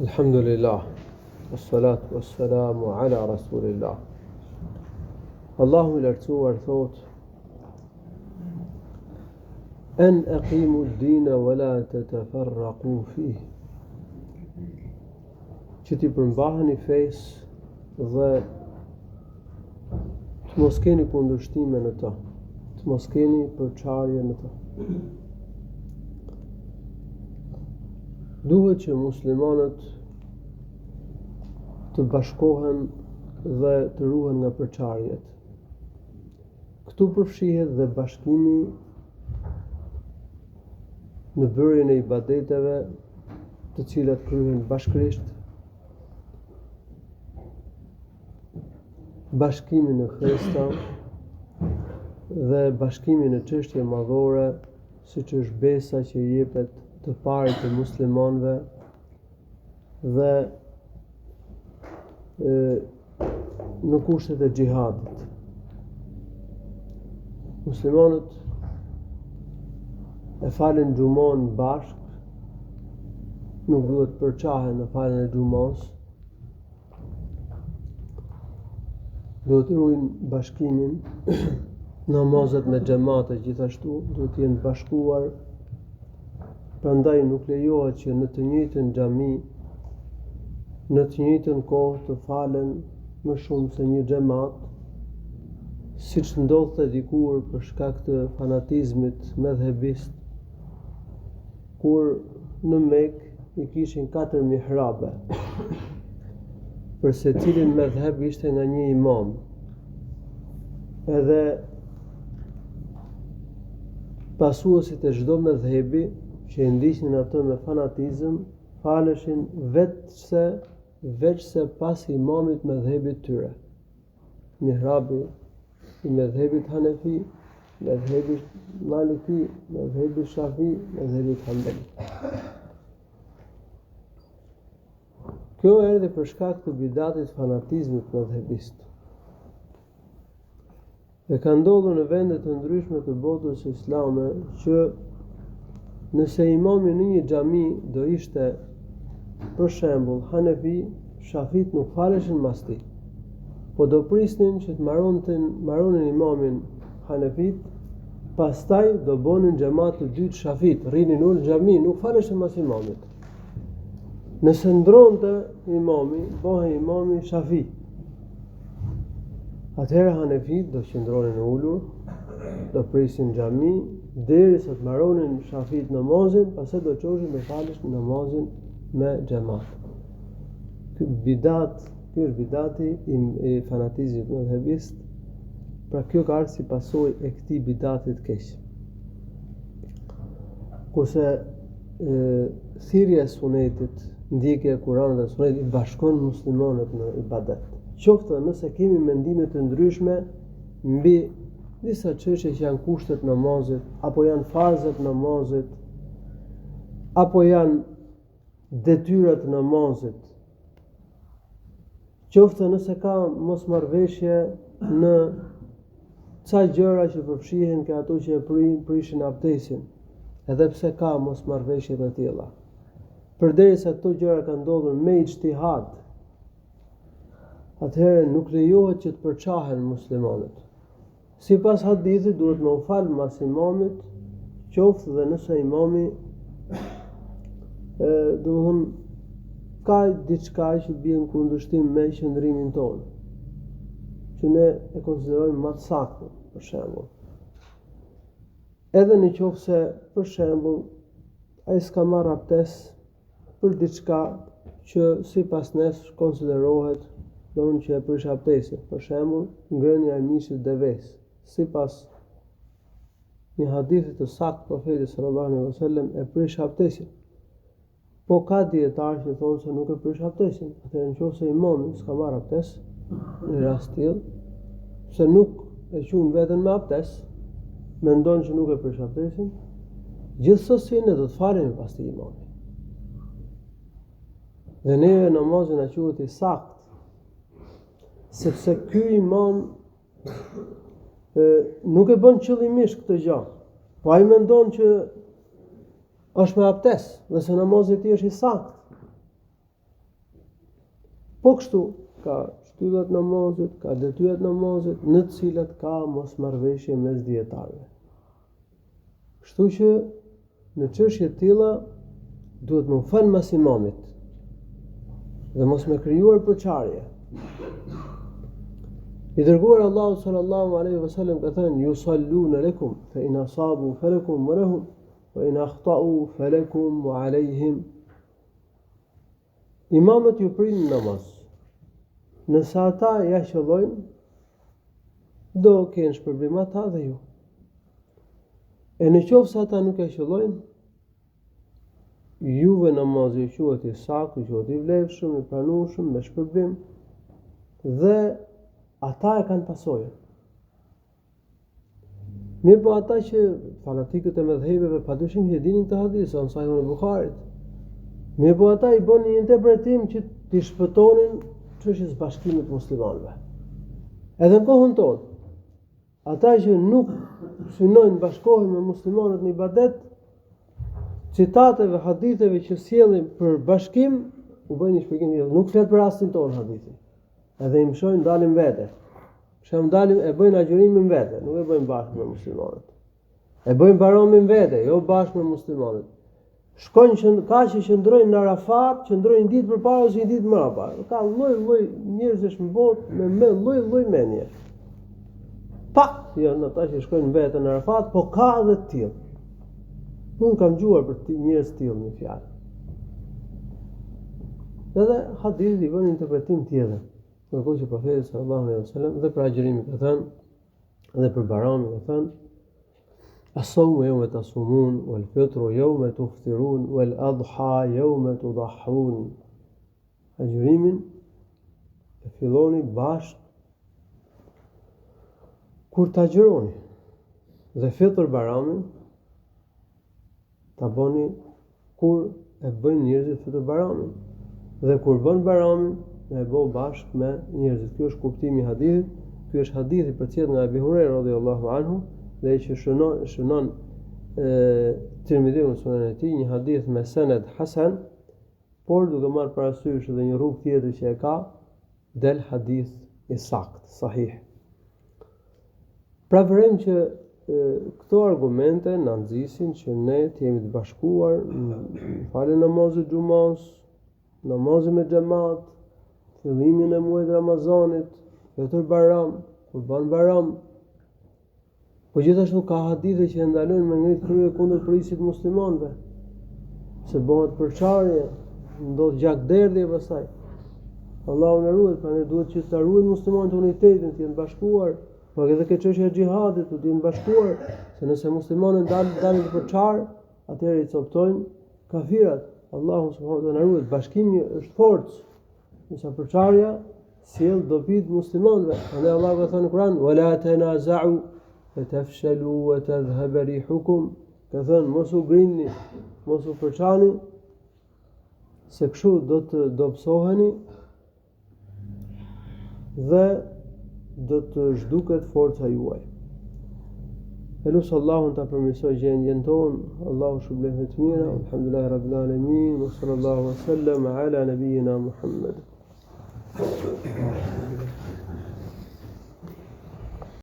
Alhamdulillah, wassalatu wassalamu ala rasulillah. Allahu I lartësuar thot: An aqimu ad-dina wa la tatafarraqu fihi. Që ti përmbaheni fesë dhe të mos keni kundërshtime në to, të mos keni përçarje në to. Duhet që muslimanët të bashkohen dhe të ruhen nga përçarjet. Këtu përfshihet dhe bashkimi në bërjen e ibadeteve, të cilat kryhen bashkërisht, bashkimi në festa dhe bashkimi në çështje madhore, siç është besa që jepet të parit të muslimanëve dhe në kushtet e xhihadit. Muslimanët e falen xhumon bashk, nuk duhet përçahen në faljen e xhumos. Duhet ruajnë bashkimin, namazet me xhamate gjithashtu duhet të jenë bashkuar. Prandaj nuk lejohet që në të njëjtën xhami, në të njëjtën kohë të falen më shumë se një xhamat, siç ndodhte dikur për shkak të fanatizmit medhebist, kur në Mekë I kishin 4 mihrabe. Për secilin medheb ishte nga një imam. Edhe pasuesit e çdo medhebi që e ndiqnin atë me fanatizëm, faleshin veçse pas imamit medhebit tyre. Mihrabi I medhebit Hanefi, medhebit Maliki, medhebit Shafi, medhebit Hanbali. Kjo erdhi për shkak të bidatit fanatizmit medhebist. Dhe ka ndodhur në vende të ndryshme të botës islame që nëse imami në një xhami do ishte, për shembull, Hanefi, Shafit nuk faleshin mas tij, po do prisnin që të mbaronin imamin Hanefit, pastaj do bonin xhamat të dytë Shafit, rrinin në xhami, nuk faleshin mas imamit. Nëse ndronte imami, bëhej imami Shafi. Atëherë Hanefit do qëndronin ulur, do prisin xhami derisa të mbaronin Shafit namazin, pastaj do çoshin me faleshin namazin me xhamat. Ky është bidati I fanatizmit medhebist. Pra kjo ka ardhur si pasojë e këtij bidati të keq. Kurse thirrja e sunetit, ndjekja e Kuranit dhe sunetit bashkon muslimanët në ibadet. Qoftë nëse kemi mendime të ndryshme mbi disa çështje që janë kushtet namazit, apo janë farzat namazit, apo janë detyrat namazit. Qoftë nëse ka mosmarrveshje në ca gjëra që përfshihen ka ato që e prishin abdesin, edhe pse ka mosmarrveshje të tilla. Përderisa këto gjëra kanë ndodhur me ijtihad, atëherë nuk lejohet që të përçahen muslimanët. Sipas hadithit duhet me u fal mas imamit, qoftë dhe nëse imami ka diçka që bie në kundërshtim me qëndrimin tonë, që ne e konsiderojmë më të saktë, për shembull. Edhe në qoftë se, për shembull, ai s'ka marrë abdes për diçka që sipas nesh konsiderohet që e prish abdesin, për shembull, ngrënia e mishit deves, sipas një hadithi të saktë profetit sallallahu alaihi wasallam e prish abdesin. Po ka dietarë që thonë se nuk e prish abdesin. Atëherë nëse imami s'ka marrë abdes, në rast të tillë, se nuk e quajnë veten me abdes, mendon që nuk e prish abdesin, gjithsesi ne do të falemi pas tij imamit. Dhe ne namazin e quhet I saktë, sepse ky imam nuk e bën qëllimisht këtë gjë, po ai mendon që është me abdes, dhe se namazi I tij është I saktë. Po kështu, ka shtyllat namazit, ka detyrat namazit, në të cilat ka mosmarrëveshje mes dietarëve. Kështu që në çështje të tilla duhet më fal mas imamit dhe mos me krijuar përçarje. I dërguar Allahu sallallahu alaihi wasallam ka thënë: "Yusalluna lakum fa in asabu falakum wa lahum wa in akhta'u falakum wa alayhim." Imamët ju prinë namaz. Nëse ata ja qëllojnë, do kenë shpërblim ata dhe ju. E në qoftë se ata nuk ja qëllojnë, juve namazi ju quhet i saktë, ju quhet i vlefshëm, i pranueshëm, me shpërblim, dhe ata e kanë pasojën. Mirë po ata që fanatikët e mëdhëheve padyshim që dinin të hadith, sa në Sahihun e Bukharit. Mirë po ata i bën një interpretim që t'i shpëtonin çështjes bashkimit muslimanëve. Edhe në kohën tonë, ata që nuk synojnë bashkohen me muslimanët në ibadet, citateve, haditheve që sjellin për bashkim, u bëjnë një shpjegim tjetër. Nuk flet për rastin tonë hadithi. Edhe i mshojnë dalim vete. Shëm dalim e bëjnë agjërimin vete, nuk e bëjnë bashkë me muslimanët. E bëjnë baramin vete, jo bashkë me muslimanët. Shkojnë ka që qëndrojnë në Arafat, qëndrojnë ditë përpara ose një ditë më parë. Ka lloj njerëzish në botë me lloj menje. Pak janë ata që shkojnë vetë në Arafat, po ka edhe të tillë. Unë kam dëgjuar për njerëz të tillë në fjalë. Edhe hadithi bën interpretim tjetër. Ndërkohë që profeti sallallahu alaihi wasallam dhe për agjërimin ka thënë, dhe për baramin ka thënë: "As-sawmu yawma tasumun wal fitru yawma tuftirun wal adha yawma tudahhun." Agjërimin e filloni bashkë kur ta agjëroni, dhe fitr baramin ta bëni kur e bëjnë njerëzit fitr baramin, dhe kur bën baramin e bëu bashkë me njerëzit. Ky është kuptimi i hadithit. Ky është hadithi përcjell nga Abu Huraira radhiyallahu anhu, dhe që shënon Tirmidhiu në sunen e tij, një hadith me sened hasan, por duke marrë parasysh edhe një rrugë tjetër që e ka, del hadith i saktë, sahih. Pra vërejmë që këto argumente na nxisin që ne të jemi të bashkuar në faljen e namazit xumas, namazin me xhamat, fillimin e muajit Ramazanit, fitr baram, kurban baram. Po gjithashtu ka hadithe që ndalojnë me ngrit krye kundër prisit muslimanëve, se bëhet përçarje, ndodh gjakderdhje pastaj. Allahu na ruaj, prandaj duhet që ta ruajnë muslimanët unitetin, të jenë bashkuar, por edhe kjo çështje e xhihadit të jenë bashkuar, se nëse muslimanët dalin për çar, atëherë i coptojnë kafirat. Allahu subhanahu wa taala na ruaj, bashkimi është forcë. Nëse përçarja sjell dobi të muslimanëve. Prandaj Allahu ka thënë në Kur'an: "Wa la tanaza'u fatafshalu wa tadhhab rihukum." Ka thënë mos u grini, mos u përçani, se kështu do të dobësoheni dhe do të zhduket forca juaj. Elusë Allahun ta përmirësoj gjendjen tonë. Allahu shpëlbej të mira. Alhamdulillahi rabbil alamin. Wa sallallahu wa sallam ala nabiyyina Muhammad.